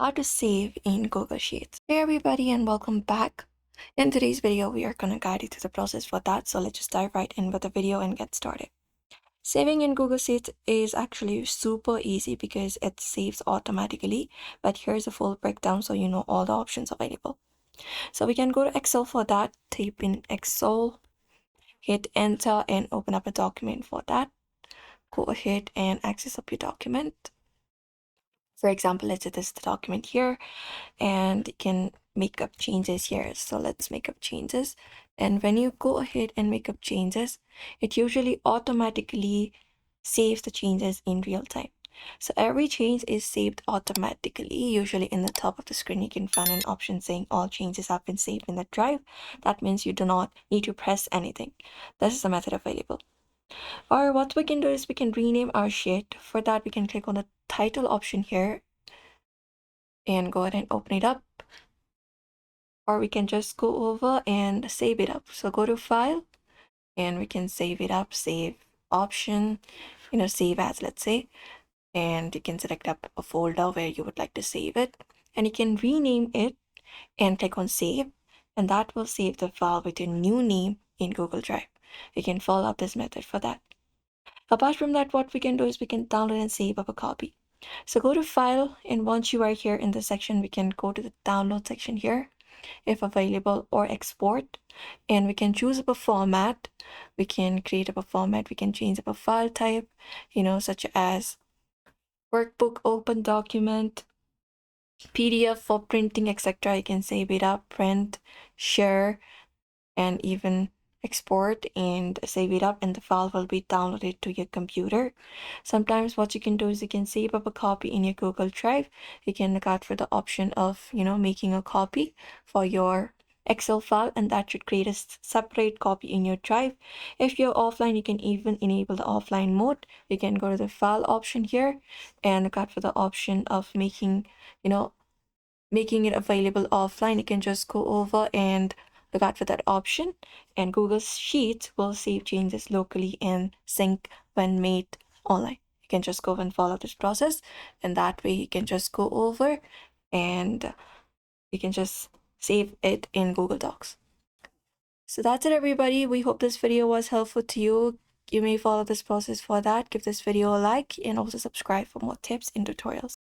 How to save in Google Sheets. Hey everybody and welcome back. In today's video, we are going to guide you through the process for that. So let's just dive right in with the video and get started. Saving in Google Sheets is actually super easy because it saves automatically. But here's a full breakdown so you know all the options available. So we can go to Excel for that. Type in Excel, hit enter and open up a document for that. Go ahead and access up your document. For example, let's say this is the document here and you can make up changes here. So let's make up changes. And when you go ahead and make up changes, it usually automatically saves the changes in real time. So every change is saved automatically. Usually in the top of the screen, you can find an option saying all changes have been saved in the drive. That means you do not need to press anything. This is the method available. Or what we can do is we can rename our sheet. For that, we can click on the title option here and go ahead and open it up. Or we can just go over and save it up. So go to file and we can save it up, save option, save as, let's say, and you can select up a folder where you would like to save it, and you can rename it and click on save, and that will save the file with your new name in Google Drive. You can follow up this method for that. Apart from that, what we can do is we can download and save up a copy. So go to file, and once you are here in the section, we can go to the download section here if available, or export, and we can choose up a format. We can create up a format. We can change up a file type, such as workbook, open document, PDF for printing, etc. You can save it up, print, share, and even export and save it up, and the file will be downloaded to your computer. Sometimes what you can do is you can save up a copy in your Google Drive. You can look out for the option of making a copy for your Excel file, and that should create a separate copy in your drive. If you're offline, you can even enable the offline mode. You can go to the file option here and look out for the option of making it available offline. You can just go over and look out for that option, and Google Sheets will save changes locally and sync when made online. You can just go and follow this process, and that way you can just go over and you can just save it in Google Docs. So that's it, everybody. We hope this video was helpful to you. You may follow this process for that. Give this video a like and also subscribe for more tips and tutorials.